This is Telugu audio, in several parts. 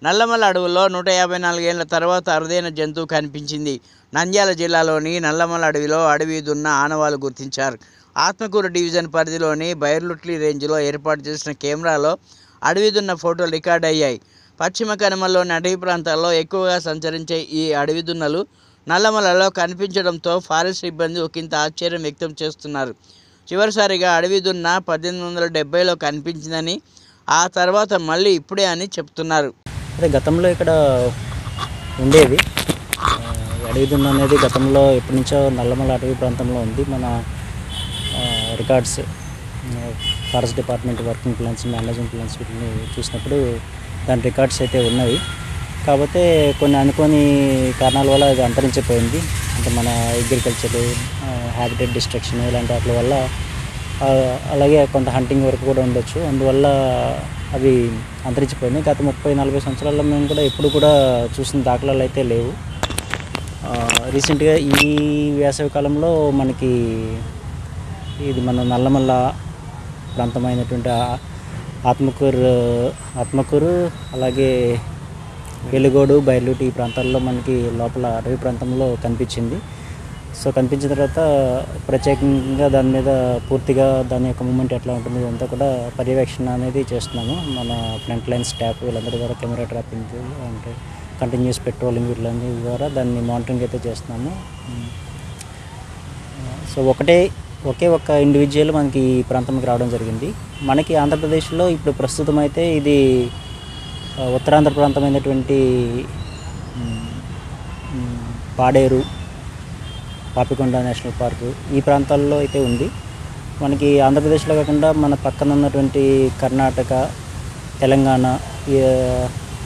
నల్లమల అడవుల్లో 154 ఏళ్ల తర్వాత అరుదైన జంతువు కనిపించింది. నంద్యాల జిల్లాలోని నల్లమల అడవిలో అడవి దున్న ఆనవాళ్లు గుర్తించారు. ఆత్మకూరు డివిజన్ పరిధిలోని బైర్లుట్లి రేంజ్లో ఏర్పాటు చేసిన కెమెరాలో అడవి దున్న ఫోటోలు రికార్డ్ అయ్యాయి. పశ్చిమ కనుమల్లోని అటవీ ప్రాంతాల్లో ఎక్కువగా సంచరించే ఈ అడవి దున్నలు నల్లమలలో కనిపించడంతో ఫారెస్ట్ సిబ్బంది ఒకంత ఆశ్చర్యం వ్యక్తం చేస్తున్నారు. చివరిసారిగా అడవి దున్న 1870లో కనిపించిందని, ఆ తర్వాత మళ్ళీ ఇప్పుడే అని చెప్తున్నారు. అదే గతంలో ఇక్కడ ఉండేవి. అడవి దున్న అనేది గతంలో ఎప్పటి నుంచో నల్లమల అటవీ ప్రాంతంలో ఉంది. మన records, forest department working plans, management plans వీటిని చూసినప్పుడు దాని రికార్డ్స్ అయితే ఉన్నవి. కాకపోతే కొన్ని అనుకోని కారణాల వల్ల అది అంతరించిపోయింది. అంటే మన అగ్రికల్చర్, హ్యాబిటేట్ డిస్ట్రక్షన్ ఇలాంటి వాటి వల్ల, అలాగే కొంత హంటింగ్ వరకు కూడా ఉండొచ్చు. అందువల్ల అవి అంతరించిపోయినాయి. గత 30-40 సంవత్సరాల్లో మేము కూడా ఎప్పుడు కూడా చూసిన దాఖలాలు అయితే లేవు. రీసెంట్గా ఈ వేసవి కాలంలో మనకి ఇది మన నల్లమల్ల ప్రాంతమైనటువంటి ఆత్మకూరు అలాగే వెలుగోడు, బైర్లుటి ఈ ప్రాంతాల్లో మనకి లోపల అడవి ప్రాంతంలో కనిపించింది. సో కనిపించిన తర్వాత ప్రత్యేకంగా దాని మీద పూర్తిగా దాని యొక్క మూమెంట్ ఎట్లా ఉంటుంది ఇదంతా కూడా పర్యవేక్షణ అనేది చేస్తున్నాము. మన ఫ్రంట్ లైన్ స్టాఫ్ వీళ్ళందరి ద్వారా కెమెరా ట్రాపింగ్ అంటే కంటిన్యూస్ పెట్రోలింగ్ వీళ్ళందరి ద్వారా దాన్ని మానిటరింగ్ అయితే చేస్తున్నాము. సో ఒకే ఒక్క ఇండివిజువల్ మనకి ఈ ప్రాంతంకి రావడం జరిగింది. మనకి ఆంధ్రప్రదేశ్లో ఇప్పుడు ప్రస్తుతం అయితే ఇది ఉత్తరాంధ్ర ప్రాంతమైనటువంటి పాడేరు, పాపికొండ నేషనల్ పార్కు ఈ ప్రాంతాల్లో అయితే ఉంది. మనకి ఆంధ్రప్రదేశ్లో కాకుండా మన పక్కన ఉన్నటువంటి కర్ణాటక, తెలంగాణ,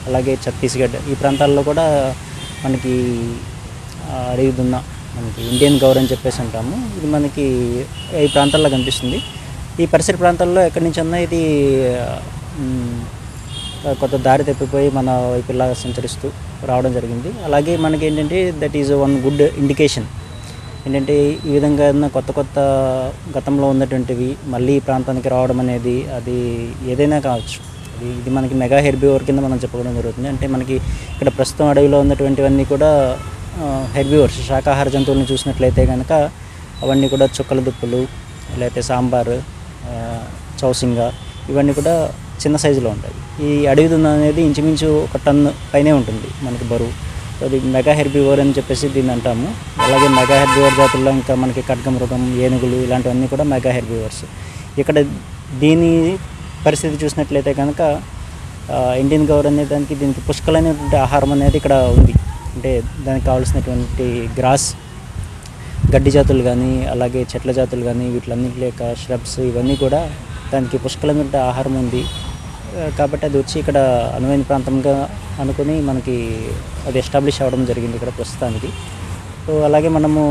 అలాగే ఛత్తీస్గఢ్ ఈ ప్రాంతాల్లో కూడా మనకి అడవి దున్న, మనకి ఇండియన్ గౌర్ అని చెప్పేసి అంటాము. ఇది మనకి ఈ ప్రాంతాల్లో కనిపిస్తుంది. ఈ పరిసర ప్రాంతాల్లో ఎక్కడి నుంచి అన్నా ఇది కొత్త దారి తప్పిపోయి మన వైపులా సంచరిస్తూ రావడం జరిగింది. అలాగే మనకి ఏంటంటే that is one good indication. ఏంటంటే ఈ విధంగా కొత్త గతంలో ఉన్నటువంటివి మళ్ళీ ఈ ప్రాంతానికి రావడం అనేది అది ఏదైనా కావచ్చు. ఇది మనకి మెగా హెర్బివోర్ కింద మనం చెప్పుకోవడం జరుగుతుంది. అంటే మనకి ఇక్కడ ప్రస్తుతం అడవిలో ఉన్నటువంటివన్నీ కూడా హెర్బివోర్స్, శాకాహార జంతువులను చూసినట్లయితే కనుక అవన్నీ కూడా చుక్కల దుప్పులు, లేకపోతే సాంబార్, చౌసింగ ఇవన్నీ కూడా చిన్న సైజులో ఉంటాయి. ఈ అడవి దున్న అనేది ఇంచుమించు 1 టన్ను పైనే ఉంటుంది మనకి బరువు. అది మెగా హెర్బివోర్ అని చెప్పేసి దీన్ని అంటాము. అలాగే మెగా హెర్బివోర్ జాతుల్లో ఇంకా మనకి ఖడ్గమృగం, ఏనుగులు ఇలాంటివన్నీ కూడా మెగా హెర్బివోర్స్. ఇక్కడ దీని పరిస్థితి చూసినట్లయితే కనుక ఇండియన్ గౌర్ అనే దీనికి పుష్కలైనటువంటి ఆహారం అనేది ఇక్కడ ఉంది. అంటే దానికి కావాల్సినటువంటి గ్రాస్, గడ్డి జాతులు కానీ అలాగే చెట్ల జాతులు కానీ వీటిలన్నీ లేక ష్రబ్స్ ఇవన్నీ కూడా దానికి పుష్కలమైన ఆహారం ఉంది. కాబట్టి అది వచ్చి ఇక్కడ అనువైన ప్రాంతంగా అనుకుని మనకి అది ఎస్టాబ్లిష్ అవ్వడం జరిగింది ఇక్కడ ప్రస్తుతానికి. సో అలాగే మనము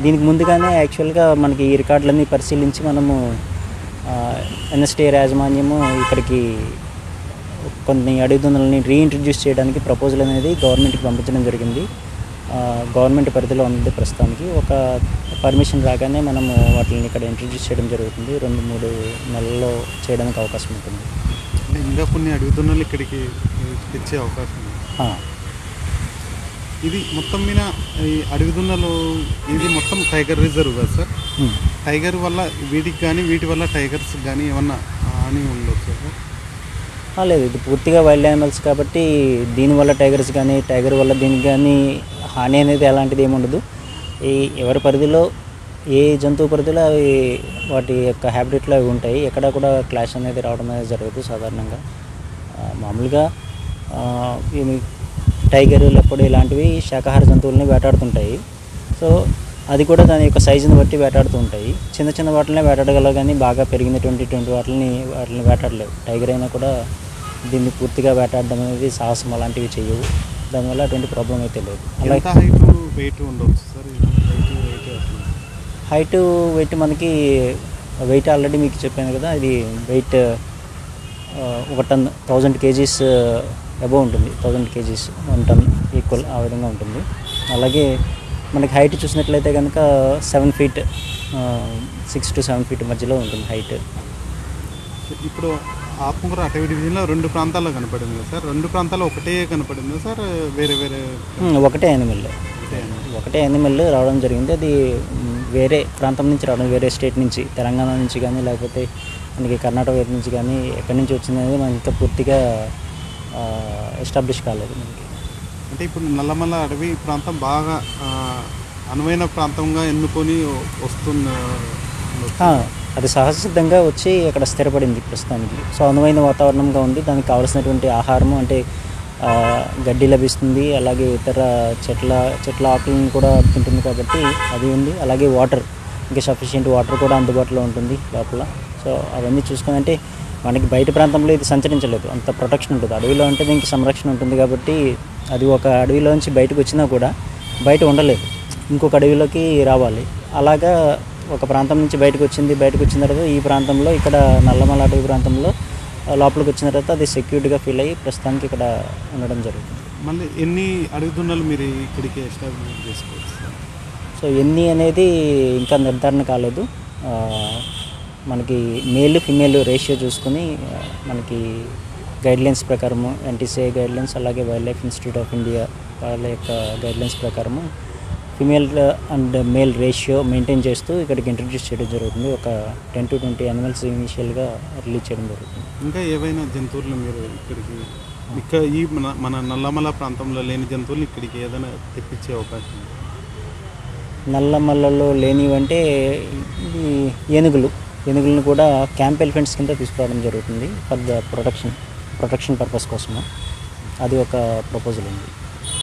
దీనికి ముందుగానే యాక్చువల్గా మనకి ఈ రికార్డులన్నీ పరిశీలించి మనము ఎన్ఎస్టీఆర్ యాజమాన్యము ఇక్కడికి కొన్ని అడవి దున్నలని రీఇంట్రడ్యూస్ చేయడానికి ప్రపోజల్ అనేది గవర్నమెంట్కి పంపించడం జరిగింది. గవర్నమెంట్ పరిధిలో ఉంది ప్రస్తుతానికి. ఒక పర్మిషన్ రాగానే మనము వాటిని ఇక్కడ ఇంట్రడ్యూస్ చేయడం జరుగుతుంది. 2-3 నెలల్లో చేయడానికి అవకాశం ఉంటుంది. ఇంకా కొన్ని అడవి దున్నలు ఇక్కడికి తెచ్చే అవకాశం ఉంది. ఇది మొత్తం మీద ఈ అడవి దున్నలు ఇది మొత్తం టైగర్ రిజర్వ్ కదా సార్? టైగర్ వల్ల వీటికి కానీ వీటి వల్ల టైగర్స్ కానీ ఏమన్నా హాని ఉండొచ్చు సార్? లేదు, ఇది పూర్తిగా వైల్డ్ యానిమల్స్ కాబట్టి దీనివల్ల టైగర్స్ కానీ టైగర్ వల్ల దీనికి కానీ హాని అనేది అలాంటిది ఏమి ఉండదు. ఎవరి పరిధిలో ఏ జంతువు పరిధిలో అవి వాటి యొక్క హ్యాబిటేట్లో అవి ఉంటాయి. ఎక్కడ కూడా క్లాష్ అనేది రావడం అనేది జరగదు సాధారణంగా. మామూలుగా టైగర్, లెపర్డ్ ఇలాంటివి శాకాహార జంతువులని వేటాడుతుంటాయి. సో అది కూడా దాని యొక్క సైజుని బట్టి వేటాడుతూ ఉంటాయి. చిన్న వాటిని వేటాడగలవు కానీ బాగా పెరిగినటువంటి వాటిని వేటాడలేవు. టైగర్ అయినా కూడా దీన్ని పూర్తిగా వేటాడడం అనేది సాహసం అలాంటివి చేయవు. దానివల్ల అటువంటి ప్రాబ్లం అయితే లేదు. అలాగే హైట్ వెయిట్ మనకి వెయిట్ ఆల్రెడీ మీకు చెప్పాను కదా, ఇది వెయిట్ 1 టన్ 1000 kgs అబవ్ ఉంటుంది. 1000 kgs 1 టన్ ఈక్వల్ ఆ విధంగా ఉంటుంది. అలాగే మనకి హైట్ చూసినట్లయితే కనుక 7 feet 6 to 7 feet మధ్యలో ఉంటుంది హైట్. ఇప్పుడు ఆత్మకూరు అటవీ డివిజన్లో 2 ప్రాంతాల్లో కనపడింది కదా సార్? 2 ప్రాంతాల్లో ఒకటే కనపడిందా సార్? వేరే వేరే ఒకటే యానిమల్, ఒకటే యానిమల్ రావడం జరిగింది. అది వేరే ప్రాంతం నుంచి రావడం, వేరే స్టేట్ నుంచి, తెలంగాణ నుంచి కానీ లేకపోతే మనకి కర్ణాటక వైపు నుంచి కానీ ఎక్కడి నుంచి వచ్చింది అనేది మనకి ఇంకా పూర్తిగా ఎస్టాబ్లిష్ కాలేదు మనకి. అంటే ఇప్పుడు నల్లమల్ల అడవి ప్రాంతం బాగా అనువైన ప్రాంతంగా ఎన్నుకొని వస్తున్న అది సహజసిద్ధంగా వచ్చి అక్కడ స్థిరపడింది ప్రస్తుతానికి. సో అనువైన వాతావరణంగా ఉంది. దానికి కావాల్సినటువంటి ఆహారము అంటే గడ్డి లభిస్తుంది, అలాగే ఇతర చెట్ల ఆకులను కూడా తింటుంది కాబట్టి అది ఉంది. అలాగే వాటర్, ఇంకా సఫిషియెంట్ వాటర్ కూడా అందుబాటులో ఉంటుంది లోపల. సో అవన్నీ చూసుకొని అంటే మనకి బయట ప్రాంతంలో ఇది సంచరించలేదు, అంత ప్రొటెక్షన్ ఉంటుంది. అడవిలో అంటే దీనికి సంరక్షణ ఉంటుంది కాబట్టి అది ఒక అడవిలోంచి బయటకు వచ్చినా కూడా బయట ఉండలేదు, ఇంకొక అడవిలోకి రావాలి. అలాగా ఒక ప్రాంతం నుంచి బయటకు వచ్చిన తర్వాత ఈ ప్రాంతంలో ఇక్కడ నల్లమల అటవీ ప్రాంతంలో లోపలికి వచ్చిన తర్వాత అది సెక్యూర్డ్గా ఫీల్ అయ్యి ప్రస్తుతానికి ఇక్కడ ఉండడం జరుగుతుంది. మళ్ళీ ఎన్ని అడవి దున్నలు మీరు ఇక్కడికి ఎస్టాబ్లిష్ చేసుకోవచ్చు? సో ఎన్ని అనేది ఇంకా నిర్ధారణ కాలేదు. మనకి మేల్ ఫిమేల్ రేషియో చూసుకొని మనకి గైడ్లైన్స్ ప్రకారము, ఎన్టీసీఐ గైడ్లైన్స్ అలాగే wild life institute of India వాళ్ళ యొక్క గైడ్లైన్స్ ప్రకారము female and male ratio maintain చేస్తూ ఇక్కడికి ఇంట్రడ్యూస్ చేయడం జరుగుతుంది. ఒక 10 to 20 యానిమల్స్ ఇనిషియల్గా రిలీజ్ చేయడం జరుగుతుంది. ఇంకా ఏవైనా జంతువులు మీరు ఇక్కడికి ఈ మన నల్లమల ప్రాంతంలో లేని జంతువులు ఇక్కడికి ఏదైనా తెప్పించే అవకాశం? నల్లమల్లలో లేనివంటే ఏనుగులను కూడా క్యాంప్ ఎలిఫెంట్స్ కింద తీసుకురావడం జరుగుతుంది ఫర్ ద ప్రొటెక్షన్ పర్పస్ కోసము. అది ఒక ప్రపోజల్ ఉంది.